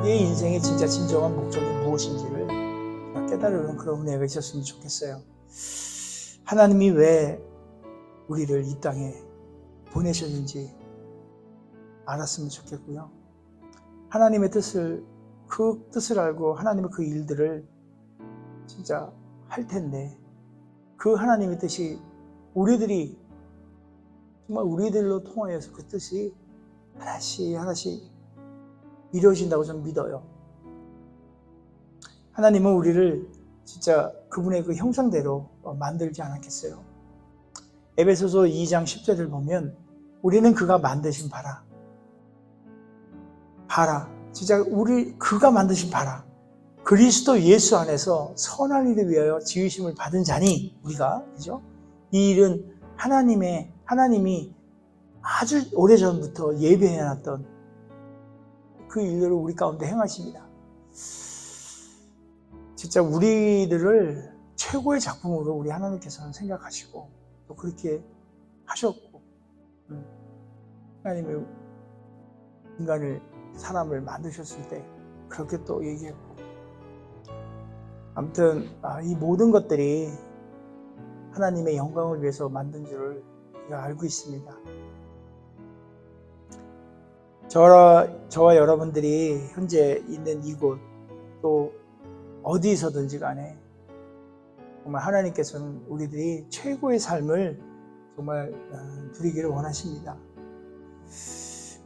우리의 인생의 진짜 진정한 목적이 무엇인지를 깨달으는 그런 은혜가 있었으면 좋겠어요. 하나님이 왜 우리를 이 땅에 보내셨는지 알았으면 좋겠고요. 하나님의 그 뜻을 알고 하나님의 그 일들을 진짜 할 텐데, 그 하나님의 뜻이 정말 우리들로 통하여서 그 뜻이 하나씩 이루어진다고 저는 믿어요. 하나님은 우리를 진짜 그분의 그 형상대로 만들지 않았겠어요. 에베소서 2장 10절을 보면 우리는 그가 만드신 바라, 진짜 그가 만드신 바라, 그리스도 예수 안에서 선한 일을 위하여 지으심을 받은 자니, 우리가, 그죠? 이 일은 하나님이 아주 오래전부터 예비해놨던 그 일들을 우리 가운데 행하십니다. 진짜 우리들을 최고의 작품으로 우리 하나님께서는 생각하시고 또 그렇게 하셨고, 하나님의 사람을 만드셨을 때 그렇게 또 얘기했고, 아무튼 이 모든 것들이 하나님의 영광을 위해서 만든 줄을 우리가 알고 있습니다. 저와 여러분들이 현재 있는 이곳, 또 어디서든지 간에 정말 하나님께서는 우리들이 최고의 삶을 정말 누리기를 원하십니다.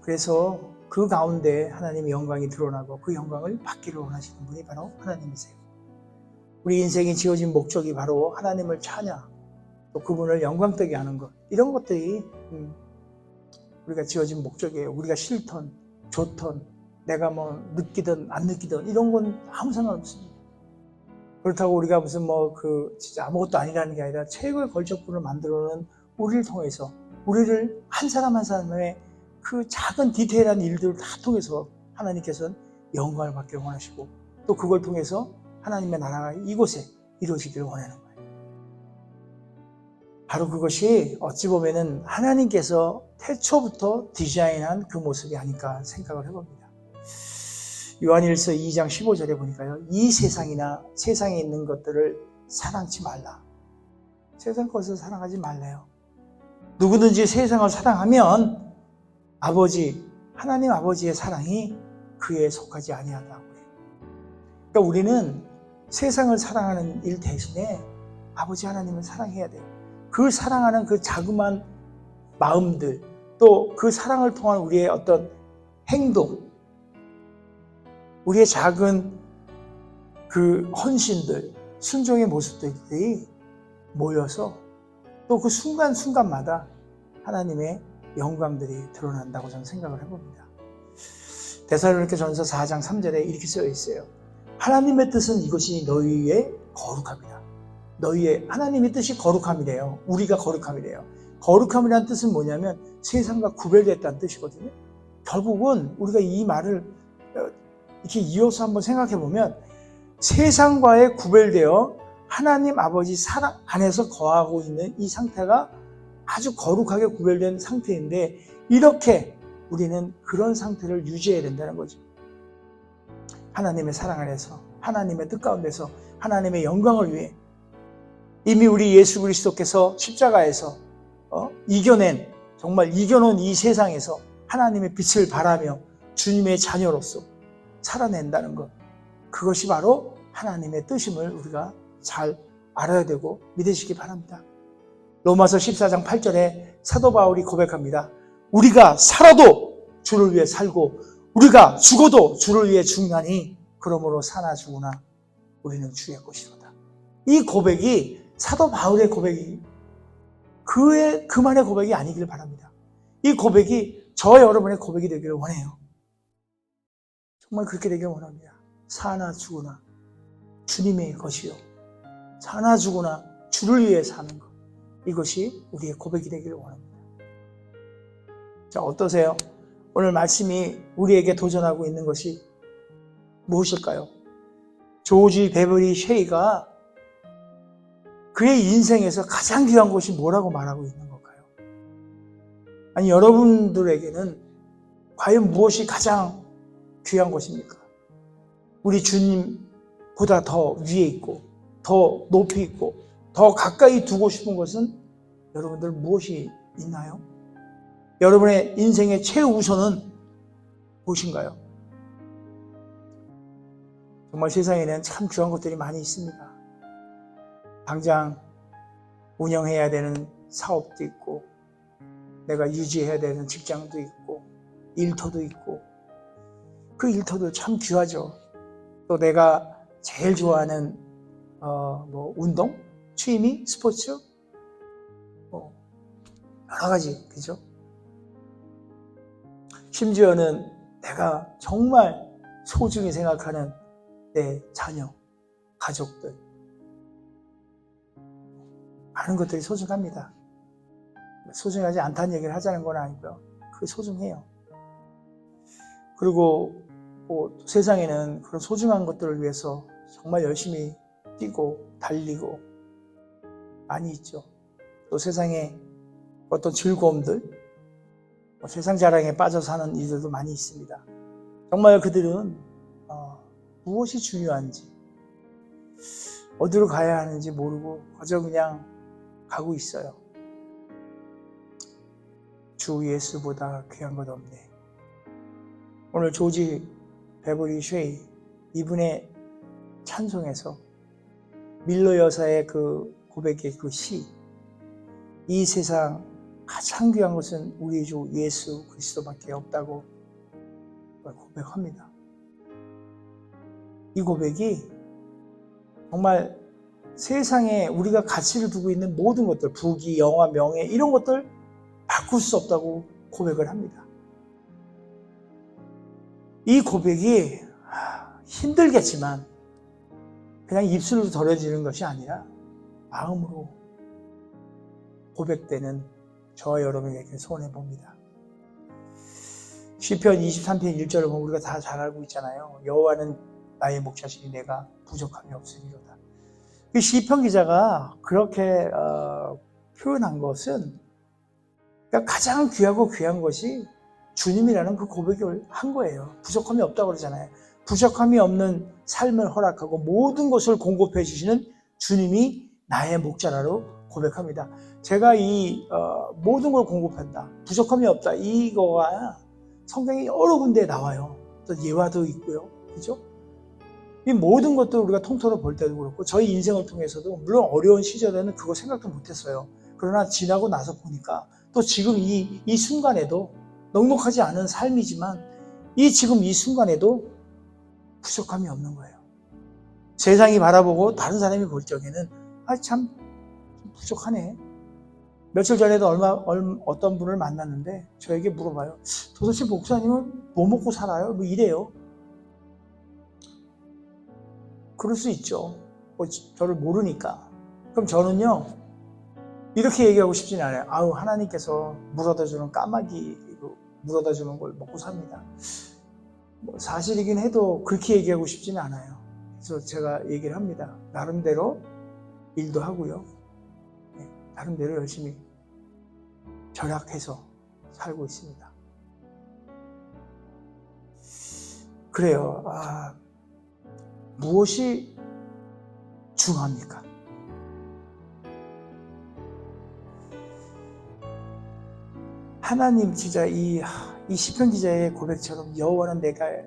그래서 그 가운데 하나님의 영광이 드러나고 그 영광을 받기를 원하시는 분이 바로 하나님이세요. 우리 인생이 지어진 목적이 바로 하나님을 찬양, 또 그분을 영광되게 하는 것, 이런 것들이 우리가 지어진 목적이에요. 우리가 싫던 좋던, 내가 느끼든 안 느끼든 이런 건 아무 상관없습니다. 그렇다고 우리가 무슨 진짜 아무것도 아니라는 게 아니라 최고의 걸작품을 만들어놓은 우리를 통해서, 우리를 한 사람 한 사람의 그 작은 디테일한 일들을 다 통해서 하나님께서는 영광을 받기를 원하시고, 또 그걸 통해서 하나님의 나라가 이곳에 이루어지기를 원하는 거예요. 바로 그것이 어찌 보면은 하나님께서 태초부터 디자인한 그 모습이 아닐까 생각을 해봅니다. 요한일서 2장 15절에 보니까요, 이 세상이나 세상에 있는 것들을 사랑치 말라. 세상 것을 사랑하지 말래요. 누구든지 세상을 사랑하면 하나님 아버지의 사랑이 그에 속하지 아니한다고 해요. 그러니까 우리는 세상을 사랑하는 일 대신에 아버지 하나님을 사랑해야 돼요. 그 사랑하는 그 자그마한 마음들, 또 그 사랑을 통한 우리의 어떤 행동, 우리의 작은 그 헌신들, 순종의 모습들이 모여서 또 그 순간순간마다 하나님의 영광들이 드러난다고 저는 생각을 해봅니다. 데살로니가전서 4장 3절에 이렇게 쓰여 있어요. 하나님의 뜻은 이것이 너희의 거룩함이다. 하나님의 뜻이 거룩함이래요. 우리가 거룩함이래요. 거룩함이라는 뜻은 뭐냐면 세상과 구별됐다는 뜻이거든요. 결국은 우리가 이 말을 이렇게 이어서 한번 생각해 보면, 세상과의 구별되어 하나님 아버지 사랑 안에서 거하고 있는 이 상태가 아주 거룩하게 구별된 상태인데, 이렇게 우리는 그런 상태를 유지해야 된다는 거죠. 하나님의 사랑 안에서, 하나님의 뜻 가운데서 하나님의 영광을 위해 이미 우리 예수 그리스도께서 십자가에서 정말 이겨놓은 이 세상에서 하나님의 빛을 발하며 주님의 자녀로서 살아낸다는 것, 그것이 바로 하나님의 뜻임을 우리가 잘 알아야 되고 믿으시기 바랍니다. 로마서 14장 8절에 사도 바울이 고백합니다. 우리가 살아도 주를 위해 살고 우리가 죽어도 주를 위해 죽나니 그러므로 사나 죽으나 우리는 주의 것이로다. 이 고백이 사도 바울의 고백이 그만의 고백이 아니기를 바랍니다. 이 고백이 저와 여러분의 고백이 되기를 원해요. 정말 그렇게 되기를 원합니다. 사나 죽으나 주님의 것이요, 사나 죽으나 주를 위해 사는 것, 이것이 우리의 고백이 되기를 원합니다. 자, 어떠세요? 오늘 말씀이 우리에게 도전하고 있는 것이 무엇일까요? 조지 베버리 쉐이가 그의 인생에서 가장 귀한 것이 뭐라고 말하고 있는 걸까요? 아니, 여러분들에게는 과연 무엇이 가장 귀한 것입니까? 우리 주님보다 더 위에 있고 더 높이 있고 더 가까이 두고 싶은 것은 여러분들 무엇이 있나요? 여러분의 인생의 최우선은 무엇인가요? 정말 세상에는 참 귀한 것들이 많이 있습니다. 당장 운영해야 되는 사업도 있고 내가 유지해야 되는 직장도 있고 일터도 있고 그 일터도 참 귀하죠. 또 내가 제일 좋아하는 운동, 취미, 스포츠 여러 가지, 그죠? 심지어는 내가 정말 소중히 생각하는 내 자녀, 가족들 많은 것들이 소중합니다. 소중하지 않다는 얘기를 하자는 건 아니고요. 그게 소중해요. 그리고 세상에는 그런 소중한 것들을 위해서 정말 열심히 뛰고 달리고 많이 있죠. 또 세상에 어떤 즐거움들, 세상 자랑에 빠져 사는 이들도 많이 있습니다. 정말 그들은 무엇이 중요한지, 어디로 가야 하는지 모르고 그저 그냥 가고 있어요. 주 예수보다 귀한 것 없네. 오늘 조지 베버리 쉐이 이분의 찬송에서 밀러 여사의 그 고백의 그 시, 이 세상 가장 귀한 것은 우리 주 예수 그리스도밖에 없다고 고백합니다. 이 고백이 정말 세상에 우리가 가치를 두고 있는 모든 것들, 부귀, 영화, 명예 이런 것들 바꿀 수 없다고 고백을 합니다. 이 고백이 힘들겠지만 그냥 입술로 덜어지는 것이 아니라 마음으로 고백되는 저와 여러분에게 소원해 봅니다. 시편 23편 1절을 보면 우리가 다 잘 알고 있잖아요. 여호와는 나의 목자시니 내가 부족함이 없으리로다. 그 시편 기자가 그렇게 표현한 것은 그러니까 가장 귀하고 귀한 것이 주님이라는 그 고백을 한 거예요. 부족함이 없다고 그러잖아요. 부족함이 없는 삶을 허락하고 모든 것을 공급해 주시는 주님이 나의 목자라로 고백합니다. 제가 이 모든 걸 공급한다, 부족함이 없다, 이거가 성경에 여러 군데에 나와요. 또 예화도 있고요, 그죠? 이 모든 것도 우리가 통틀어 볼 때도 그렇고 저희 인생을 통해서도 물론 어려운 시절에는 그거 생각도 못했어요. 그러나 지나고 나서 보니까 또 지금 이 순간에도 넉넉하지 않은 삶이지만 지금 이 순간에도 부족함이 없는 거예요. 세상이 바라보고 다른 사람이 볼 적에는 참 부족하네. 며칠 전에도 어떤 분을 만났는데 저에게 물어봐요. 도대체 목사님은 뭐 먹고 살아요? 뭐 이래요. 그럴 수 있죠. 저를 모르니까. 그럼 저는요 이렇게 얘기하고 싶지는 않아요. 하나님께서 물어다주는 까마귀 물어다주는 걸 먹고 삽니다. 사실이긴 해도 그렇게 얘기하고 싶지는 않아요. 그래서 제가 얘기를 합니다. 나름대로 일도 하고요. 나름대로 열심히 절약해서 살고 있습니다. 그래요. 무엇이 중요합니까? 하나님 진짜 이 시편 기자의 고백처럼 여호와는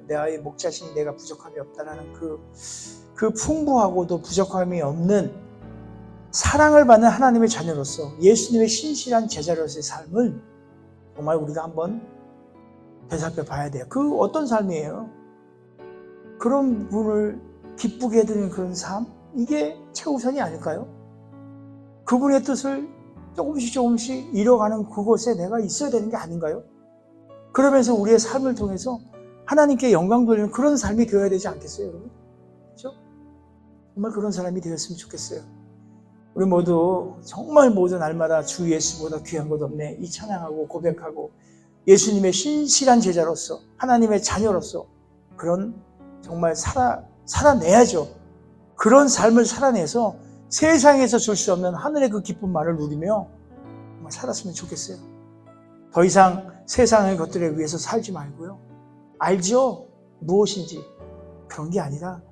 나의 목자시니 내가 부족함이 없다라는 그 풍부하고도 부족함이 없는 사랑을 받는 하나님의 자녀로서 예수님의 신실한 제자로서의 삶을 정말 우리가 한번 되살펴 봐야 돼요. 그 어떤 삶이에요? 그런 분을 기쁘게 해드리는 그런 삶? 이게 최우선이 아닐까요? 그분의 뜻을 조금씩 이뤄가는 그곳에 내가 있어야 되는 게 아닌가요? 그러면서 우리의 삶을 통해서 하나님께 영광 돌리는 그런 삶이 되어야 되지 않겠어요, 여러분? 그렇죠? 정말 그런 사람이 되었으면 좋겠어요. 우리 모두 정말 모든 날마다 주 예수보다 귀한 것 없네 이 찬양하고 고백하고 예수님의 신실한 제자로서 하나님의 자녀로서 그런 정말 살아내야죠. 그런 삶을 살아내서 세상에서 줄 수 없는 하늘의 그 기쁜 말을 누리며 정말 살았으면 좋겠어요. 더 이상 세상의 것들에 위해서 살지 말고요. 알죠? 무엇인지. 그런 게 아니라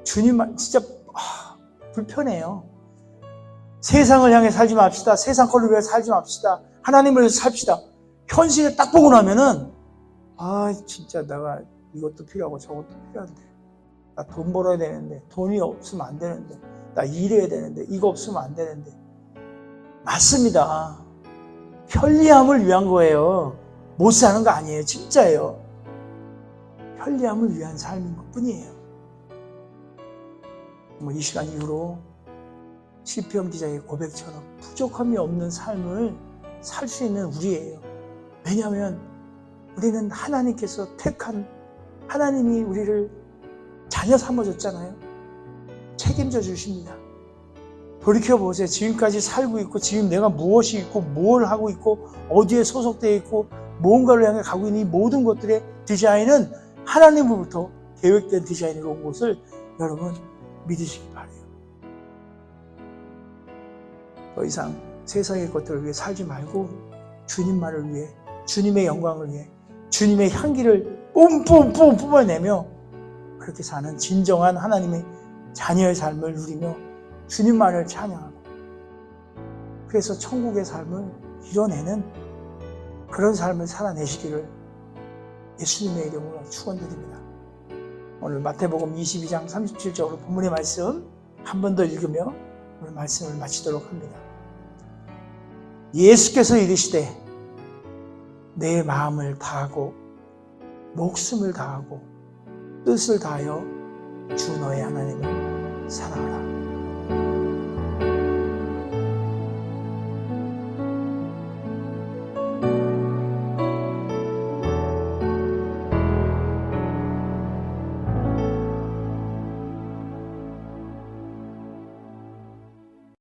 주님만 진짜 불편해요. 세상을 향해 살지 맙시다. 세상 걸로 위해 살지 맙시다. 하나님을 위해서 삽시다. 현실에 딱 보고 나면은 진짜 내가 이것도 필요하고 저것도 필요한데, 나 돈 벌어야 되는데, 돈이 없으면 안 되는데, 나 일해야 되는데, 이거 없으면 안 되는데. 맞습니다. 편리함을 위한 거예요. 못 사는 거 아니에요. 진짜예요. 편리함을 위한 삶인 것 뿐이에요. 이 시간 이후로 시편 기자의 고백처럼 부족함이 없는 삶을 살 수 있는 우리예요. 왜냐하면 우리는 하나님께서 택한, 하나님이 우리를 자녀 삼아줬잖아요. 책임져 주십니다. 돌이켜보세요. 지금까지 살고 있고, 지금 내가 무엇이 있고, 뭘 하고 있고, 어디에 소속되어 있고, 무언가를 향해 가고 있는 이 모든 것들의 디자인은 하나님으로부터 계획된 디자인으로 온 것을 여러분 믿으시기 바라요. 더 이상 세상의 것들을 위해 살지 말고 주님만을 위해, 주님의 영광을 위해, 주님의 향기를 뿜뿜뿜 뿜어내며 그렇게 사는 진정한 하나님의 자녀의 삶을 누리며 주님만을 찬양하고, 그래서 천국의 삶을 이뤄내는 그런 삶을 살아내시기를 예수님의 이름으로 축원드립니다. 오늘 마태복음 22장 37절로 본문의 말씀 한 번 더 읽으며 오늘 말씀을 마치도록 합니다. 예수께서 이르시되 내 마음을 다하고 목숨을 다하고 뜻을 다하여 주 너의 하나님을 사랑하라.